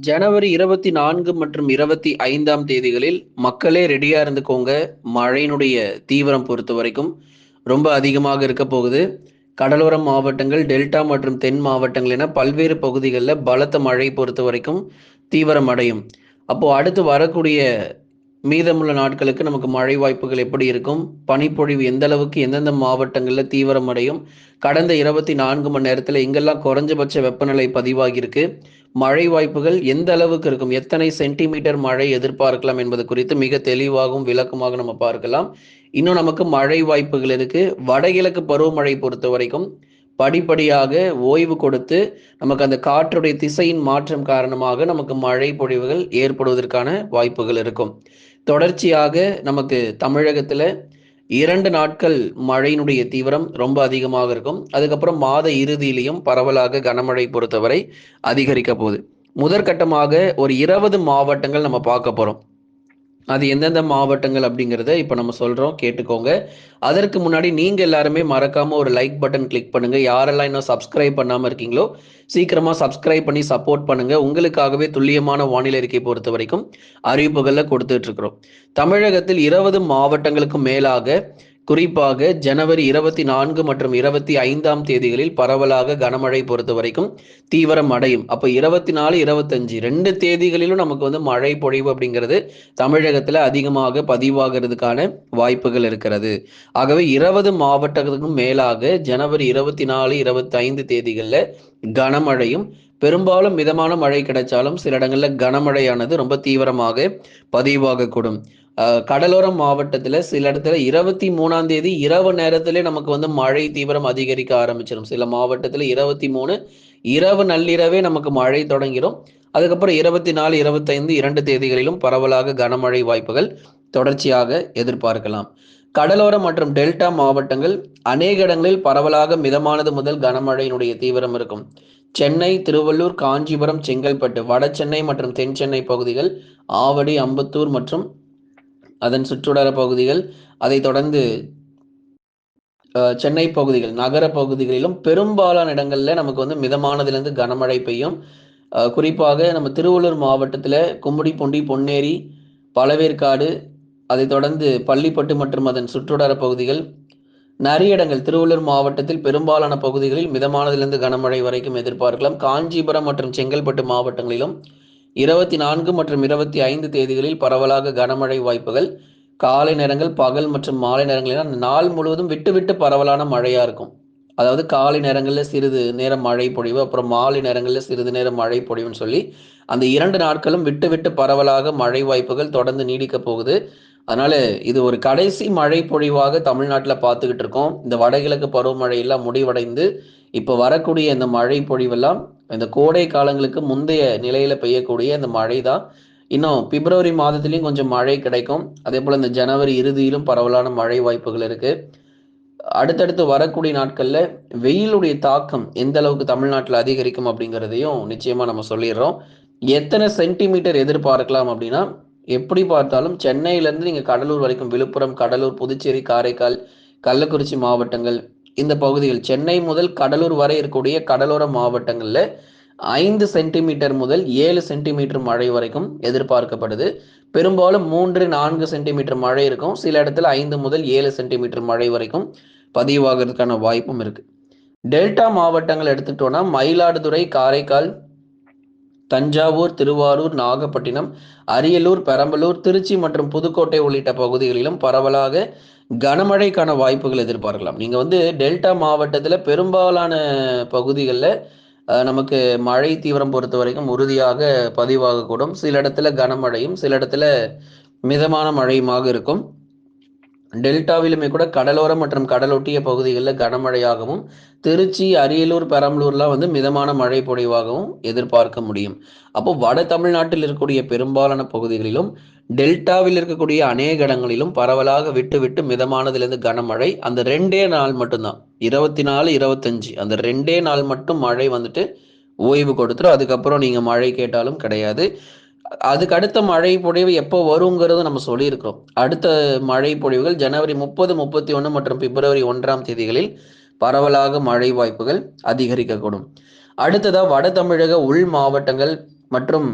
ஜனவரி 24 மற்றும் 25ஆம் தேதிகளில் மக்களே ரெடியா இருந்துக்கோங்க. மழையினுடைய தீவிரம் பொறுத்தவரைக்கும் ரொம்ப அதிகமாக இருக்க போகுது. கடலோர மாவட்டங்கள், டெல்டா மற்றும் தென் மாவட்டங்கள் என பல்வேறு பகுதிகள்ல பலத்த மழை பொறுத்தவரைக்கும் தீவிரமடையும். அப்போ அடுத்து வரக்கூடிய மீதமுள்ள நாட்களுக்கு நமக்கு மழை வாய்ப்புகள் எப்படி இருக்கும்? பனிப்பொழிவு எந்த அளவுக்கு எந்தெந்த மாவட்டங்கள்ல தீவிரமடையும்? கடந்த 24 மணி நேரத்துல எங்கெல்லாம் குறைஞ்சபட்ச வெப்பநிலை பதிவாகியிருக்கு? மழை வாய்ப்புகள் எந்த அளவுக்கு இருக்கும்? எத்தனை சென்டிமீட்டர் மழை எதிர்பார்க்கலாம் என்பது குறித்து மிக தெளிவாகவும், விளக்கமாக நம்ம பார்க்கலாம். இன்னும் நமக்கு மழை வாய்ப்புகள் இருக்கு. வடகிழக்கு பருவமழை பொறுத்தவரைக்கும் படிப்படியாக ஓய்வு கொடுத்து, நமக்கு அந்த காற்றுடைய திசையின் மாற்றம் காரணமாக நமக்கு மழை பொழிவுகள் ஏற்படுவதற்கான வாய்ப்புகள் இருக்கும். தொடர்ச்சியாக நமக்கு தமிழகத்துல 2 நாட்கள் மழையினுடைய தீவிரம் ரொம்ப அதிகமாக இருக்கும். அதுக்கப்புறம் மாத இறுதியிலும் பரவலாக கனமழை பொறுத்தவரை அதிகரிக்க போகுது. முதற்கட்டமாக ஒரு 20 மாவட்டங்கள் நம்ம பார்க்க போறோம். அது எந்தெந்த மாவட்டங்கள் அப்படிங்கிறத இப்போ நம்ம சொல்றோம், கேட்டுக்கோங்க. அதற்கு முன்னாடி நீங்க எல்லாருமே மறக்காம ஒரு லைக் பட்டன் கிளிக் பண்ணுங்க. யாரெல்லாம் இன்னும் சப்ஸ்கிரைப் பண்ணாம இருக்கீங்களோ சீக்கிரமா சப்ஸ்கிரைப் பண்ணி சப்போர்ட் பண்ணுங்க. உங்களுக்காகவே துல்லியமான வானிலை அறிக்கை பொறுத்த வரைக்கும் அறிவிப்புகளை கொடுத்துட்டு இருக்கிறோம். தமிழகத்தில் 20 மாவட்டங்களுக்கு மேலாக குறிப்பாக ஜனவரி 24 மற்றும் 25ஆம் தேதிகளில் பரவலாக கனமழை பொறுத்த வரைக்கும் தீவிரம் அடையும். அப்போ 24, 25 2 தேதிகளிலும் நமக்கு வந்து மழை பொழிவு அப்படிங்கிறது தமிழகத்துல அதிகமாக பதிவாகிறதுக்கான வாய்ப்புகள் இருக்கிறது. ஆகவே 20 மாவட்டங்களுக்கும் மேலாக ஜனவரி 24, 25 தேதிகளில் கனமழையும், பெரும்பாலும் மிதமான மழை கிடைச்சாலும் சில இடங்கள்ல கனமழையானது ரொம்ப தீவிரமாக பதிவாகக்கூடும். கடலோர மாவட்டத்தில் சில இடத்துல 23ஆம் தேதி இரவு நேரத்திலே நமக்கு வந்து மழை தீவிரம் அதிகரிக்க ஆரம்பிச்சிடும். சில மாவட்டத்தில் 23 இரவு நள்ளிரவே நமக்கு மழை தொடங்கிடும். அதுக்கப்புறம் 24, 25 2 தேதிகளிலும் பரவலாக கனமழை வாய்ப்புகள் தொடர்ச்சியாக எதிர்பார்க்கலாம். கடலோர மற்றும் டெல்டா மாவட்டங்கள் அநேக இடங்களில் பரவலாக மிதமானது முதல் கனமழையினுடைய தீவிரம் இருக்கும். சென்னை, திருவள்ளூர், காஞ்சிபுரம், செங்கல்பட்டு, வட சென்னை மற்றும் தென் சென்னை பகுதிகள், ஆவடி, அம்பத்தூர் மற்றும் அதன் சுற்றுவட்டார பகுதிகள், அதை தொடர்ந்து சென்னை பகுதிகள், நகர பகுதிகளிலும் பெரும்பாலான இடங்கள்ல நமக்கு வந்து மிதமானதிலிருந்து கனமழை பெய்யும். குறிப்பாக நம்ம திருவள்ளூர் மாவட்டத்தில் கும்மிடிப்பூண்டி, பொன்னேரி, பழவேற்காடு, அதை தொடர்ந்து பள்ளிப்பட்டு மற்றும் அதன் சுற்றுவட்டார பகுதிகள், நிறைய இடங்கள் திருவள்ளூர் மாவட்டத்தில் பெரும்பாலான பகுதிகளில் மிதமானதிலிருந்து கனமழை வரைக்கும் எதிர்பார்க்கலாம். காஞ்சிபுரம் மற்றும் செங்கல்பட்டு மாவட்டங்களிலும் 24 மற்றும் 25 தேதிகளில் பரவலாக கனமழை வாய்ப்புகள். காலை நேரங்கள், பகல் மற்றும் மாலை நேரங்களில் நாள் முழுவதும் விட்டு விட்டு பரவலான மழையா இருக்கும். அதாவது காலை நேரங்களில் சிறிது நேரம் மழை பொழிவு, அப்புறம் மாலை நேரங்களில் சிறிது நேரம் மழை பொழிவுன்னு சொல்லி அந்த 2 நாட்களும் விட்டு விட்டு பரவலாக மழை வாய்ப்புகள் தொடர்ந்து நீடிக்க போகுது. அதனால இது ஒரு கடைசி மழை பொழிவாக தமிழ்நாட்டில் பார்த்துக்கிட்டு இருக்கோம். இந்த வடகிழக்கு பருவமழை எல்லாம் முடிவடைந்து இப்போ வரக்கூடிய இந்த மழை பொழிவெல்லாம் இந்த கோடை காலங்களுக்கு முந்தைய நிலையில பெய்யக்கூடிய இந்த மழை தான். இன்னும் பிப்ரவரி மாதத்திலையும் கொஞ்சம் மழை கிடைக்கும். அதே போல் இந்த ஜனவரி இறுதியிலும் பரவலான மழை வாய்ப்புகள் இருக்கு. அடுத்தடுத்து வரக்கூடிய நாட்கள்ல வெயிலுடைய தாக்கம் எந்த அளவுக்கு தமிழ்நாட்டில் அதிகரிக்கும் அப்படிங்கிறதையும் நிச்சயமா நம்ம சொல்லிடுறோம். எத்தனை சென்டிமீட்டர் எதிர்பார்க்கலாம் அப்படின்னா, எப்படி பார்த்தாலும் சென்னையிலேருந்து நீங்கள் கடலூர் வரைக்கும், விழுப்புரம், கடலூர், புதுச்சேரி, காரைக்கால், கள்ளக்குறிச்சி மாவட்டங்கள், இந்த பகுதிகள், சென்னை முதல் கடலூர் வரை இருக்கக்கூடிய கடலோர மாவட்டங்களில் 5 சென்டிமீட்டர் முதல் 7 சென்டிமீட்டர் மழை வரைக்கும் எதிர்பார்க்கப்படுது. பெரும்பாலும் 3, 4 சென்டிமீட்டர் மழை இருக்கும். சில இடத்துல 5 முதல் 7 சென்டிமீட்டர் மழை வரைக்கும் பதிவாகிறதுக்கான வாய்ப்பும் இருக்கு. டெல்டா மாவட்டங்கள் எடுத்துக்கிட்டோம்னா மயிலாடுதுறை, காரைக்கால், தஞ்சாவூர், திருவாரூர், நாகப்பட்டினம், அரியலூர், பெரம்பலூர், திருச்சி மற்றும் புதுக்கோட்டை உள்ளிட்ட பகுதிகளிலும் பரவலாக கனமழைக்கான வாய்ப்புகள் எதிர்பார்க்கலாம். நீங்கள் வந்து டெல்டா மாவட்டத்தில் பெரும்பாலான பகுதிகளில் நமக்கு மழை தீவிரம் பொறுத்த வரைக்கும் உறுதியாக பதிவாகக்கூடும். சில இடத்துல கனமழையும், சில இடத்துல மிதமான மழையுமாக இருக்கும். டெல்டாவிலுமே கூட கடலோரம் மற்றும் கடலொட்டிய பகுதிகளில் கனமழையாகவும், திருச்சி, அரியலூர், பெரம்பலூர்லாம் வந்து மிதமான மழை பொழிவாகவும் எதிர்பார்க்க முடியும். அப்போ வட தமிழ்நாட்டில் இருக்கக்கூடிய பெரும்பாலான பகுதிகளிலும், டெல்டாவில் இருக்கக்கூடிய அநேக இடங்களிலும் பரவலாக விட்டு விட்டு மிதமானதிலிருந்து கனமழை. அந்த 2 நாள் மட்டும்தான், 24, 25 அந்த 2 நாள் மட்டும் மழை வந்துட்டு ஓய்வு கொடுத்துரும். அதுக்கப்புறம் நீங்க மழை கேட்டாலும் கிடையாது. அதுக்கு அடுத்த மழை பொழிவு எப்போ வருங்கிறது நம்ம சொல்லியிருக்கிறோம். அடுத்த மழை பொழிவுகள் ஜனவரி 30, 31 மற்றும் பிப்ரவரி 1ஆம் தேதிகளில் பரவலாக மழை வாய்ப்புகள் அதிகரிக்கக்கூடும். அடுத்ததா வட தமிழக உள் மாவட்டங்கள், மற்றும்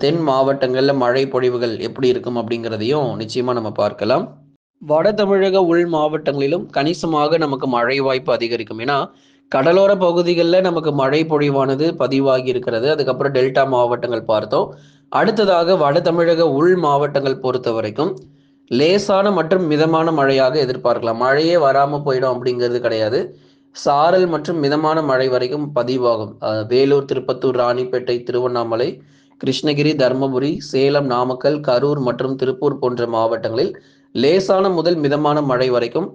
தென் மாவட்டங்கள்ல மழை பொழிவுகள் எப்படி இருக்கும் அப்படிங்கிறதையும் நிச்சயமா நம்ம பார்க்கலாம். வட தமிழக உள் மாவட்டங்களிலும் கணிசமாக நமக்கு மழை வாய்ப்பு அதிகரிக்கும். ஏன்னா, கடலோர பகுதிகளில் நமக்கு மழை பொழிவானது பதிவாகி இருக்கிறது. அதுக்கப்புறம் டெல்டா மாவட்டங்கள் பார்த்தோம். அடுத்ததாக வட தமிழக உள் மாவட்டங்கள் பொறுத்த வரைக்கும் லேசான மற்றும் மிதமான மழையாக எதிர்பார்க்கலாம். மழையே வராம போயிடும் அப்படிங்கிறது கிடையாது. சாரல் மற்றும் மிதமான மழை வரைக்கும் பதிவாகும். வேலூர், திருப்பத்தூர், ராணிப்பேட்டை, திருவண்ணாமலை, கிருஷ்ணகிரி, தர்மபுரி, சேலம், நாமக்கல், கரூர் மற்றும் திருப்பூர் போன்ற மாவட்டங்களில் லேசான முதல் மிதமான மழை வரைக்கும்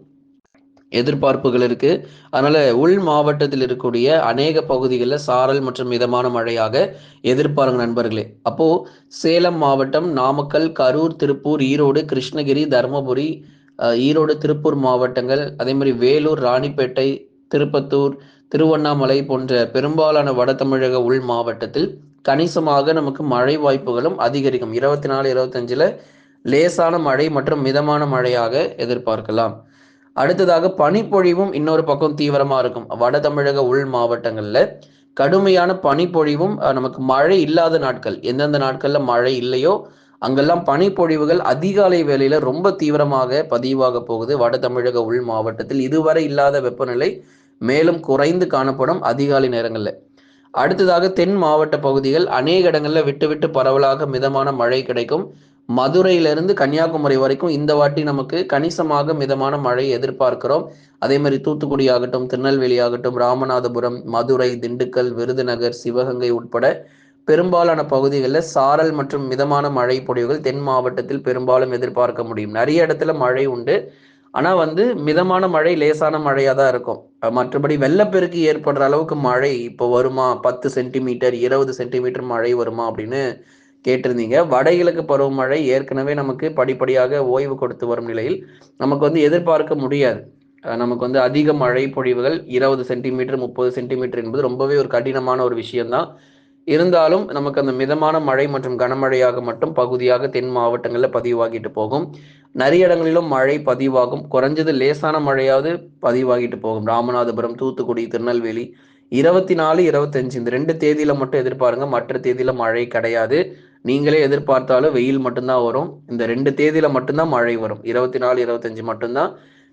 எதிர்பார்ப்புகள் இருக்கு. அதனால உள் மாவட்டத்தில் இருக்கக்கூடிய அநேக பகுதிகளில் சாரல் மற்றும் மிதமான மழையாக எதிர்பாருங்க நண்பர்களே. அப்போ சேலம் மாவட்டம், நாமக்கல், கரூர், திருப்பூர், ஈரோடு, கிருஷ்ணகிரி, தருமபுரி, ஈரோடு, திருப்பூர் மாவட்டங்கள், அதே மாதிரி வேலூர், ராணிப்பேட்டை, திருப்பத்தூர், திருவண்ணாமலை போன்ற பெரும்பாலான வட தமிழக உள் மாவட்டத்தில் கணிசமாக நமக்கு மழை வாய்ப்புகளும் அதிகரிக்கும். 24, 25ல லேசான மழை மற்றும் மிதமான மழையாக எதிர்பார்க்கலாம். அடுத்ததாக பனிப்பொழிவும் இன்னொரு பக்கம் தீவிரமா இருக்கும். வட தமிழக உள் மாவட்டங்கள்ல கடுமையான பனிப்பொழிவும் நமக்கு மழை இல்லாத நாட்கள், எந்தெந்த நாட்கள்ல மழை இல்லையோ அங்கெல்லாம் பனிப்பொழிவுகள் அதிகாலை வேளையில ரொம்ப தீவிரமாக பதிவாக போகுது. வட தமிழக உள் மாவட்டத்தில் இதுவரை இல்லாத வெப்பநிலை மேலும் குறைந்து காணப்படும் அதிகாலை நேரங்கள்ல. அடுத்ததாக தென் மாவட்ட பகுதிகள் அநேக இடங்கள்ல விட்டு விட்டு பரவலாக மிதமான மழை கிடைக்கும். மதுரையிலிருந்து கன்னியாகுமரி வரைக்கும் இந்த வாட்டி நமக்கு கணிசமாக மிதமான மழை எதிர்பார்க்கிறோம். அதே மாதிரி தூத்துக்குடி ஆகட்டும், திருநெல்வேலி ஆகட்டும், ராமநாதபுரம், மதுரை, திண்டுக்கல், விருதுநகர், சிவகங்கை உட்பட பெரும்பாலான பகுதிகளில் சாரல் மற்றும் மிதமான மழை பொழிவுகள் தென் மாவட்டத்தில் பெரும்பாலும் எதிர்பார்க்க முடியும். நிறைய இடத்துல மழை உண்டு. ஆனால் மிதமான மழை, லேசான மழையாக தான் இருக்கும். மற்றபடி வெள்ளப்பெருக்கு ஏற்படுற அளவுக்கு மழை இப்போ வருமா, 10 சென்டிமீட்டர் 20 சென்டிமீட்டர் மழை வருமா அப்படின்னு கேட்டிருந்தீங்க. வடகிழக்கு பருவமழை ஏற்கனவே நமக்கு படிப்படியாக ஓய்வு கொடுத்து வரும் நிலையில் நமக்கு எதிர்பார்க்க முடியாது. நமக்கு அதிக மழை பொழிவுகள் 20 சென்டிமீட்டர் 30 சென்டிமீட்டர் என்பது ரொம்பவே ஒரு கடினமான ஒரு விஷயம்தான். இருந்தாலும் நமக்கு அந்த மிதமான மழை மற்றும் கனமழையாக மட்டும் பகுதியாக தென் மாவட்டங்களில் பதிவாகிட்டு போகும். நிறைய இடங்களிலும் மழை பதிவாகும். குறைஞ்சது லேசான மழையாவது பதிவாகிட்டு போகும். ராமநாதபுரம், தூத்துக்குடி, திருநெல்வேலி 24, 25 இந்த 2 தேதியில மட்டும் எதிர்பாருங்க. மற்ற தேதியில மழை கிடையாது. நீங்களே எதிர்பார்த்தாலும் வெயில் மட்டும்தான் வரும். இந்த 2 தேதியில மட்டும்தான் மழை வரும். 24, 25 மட்டும்தான்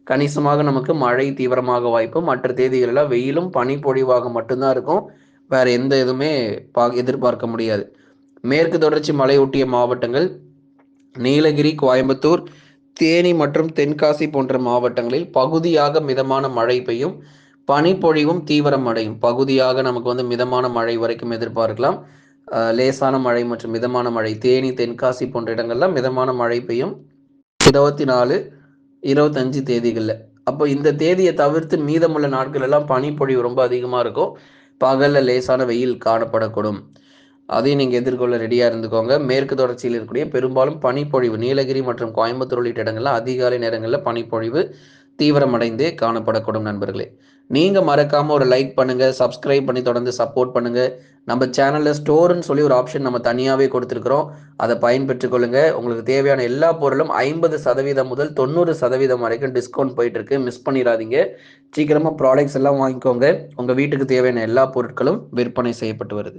கணிசமாக நமக்கு மழை தீவிரமாக வாய்ப்பு. மற்ற தேதிகளில் வெயிலும் பனிப்பொழிவாக மட்டும்தான் இருக்கும். வேற எந்த இதுவுமே எதிர்பார்க்க முடியாது. மேற்கு தொடர்ச்சி மலையொட்டிய மாவட்டங்கள் நீலகிரி, கோயம்புத்தூர், தேனி மற்றும் தென்காசி போன்ற மாவட்டங்களில் பகுதியாக மிதமான மழை பெய்யும். பனிப்பொழிவும் தீவிரம் அடையும். பகுதியாக நமக்கு மிதமான மழை வரைக்கும் எதிர்பார்க்கலாம். லேசான மழை மற்றும் மிதமான மழை தேனி, தென்காசி போன்ற இடங்கள்ல மிதமான மழை பெய்யும் 24, 25 தேதிகளில். அப்போ இந்த தேதியை தவிர்த்து மீதமுள்ள நாட்கள் எல்லாம் பனிப்பொழிவு ரொம்ப அதிகமாக இருக்கும். பகலில் லேசான வெயில் காணப்படக்கூடும். அதையும் நீங்கள் எதிர்கொள்ள ரெடியாக இருந்துக்கோங்க. மேற்கு தொடர்ச்சியில் இருக்கக்கூடிய பெரும்பாலும் பனிப்பொழிவு நீலகிரி மற்றும் கோயம்புத்தூர் உள்ளிட்ட இடங்கள்ல அதிகாலை நேரங்களில் பனிப்பொழிவு தீவிரமடைந்தே காணப்படக்கூடும் நண்பர்களே. நீங்கள் மறக்காமல் ஒரு லைக் பண்ணுங்கள், சப்ஸ்கிரைப் பண்ணி தொடர்ந்து சப்போர்ட் பண்ணுங்கள். நம்ம சேனலில் ஸ்டோர்னு சொல்லி ஒரு ஆப்ஷன் நம்ம தனியாகவே கொடுத்துருக்குறோம். அதை பயன்பெற்றுக் கொள்ளுங்க. உங்களுக்கு தேவையான எல்லா பொருளும் 50% முதல் 90% வரைக்கும் டிஸ்கவுண்ட் போயிட்டு இருக்கு. மிஸ் பண்ணிடாதீங்க. சீக்கிரமாக ப்ராடக்ட்ஸ் எல்லாம் வாங்கிக்கோங்க. உங்கள் வீட்டுக்கு தேவையான எல்லா பொருட்களும் விற்பனை செய்யப்பட்டு வருது.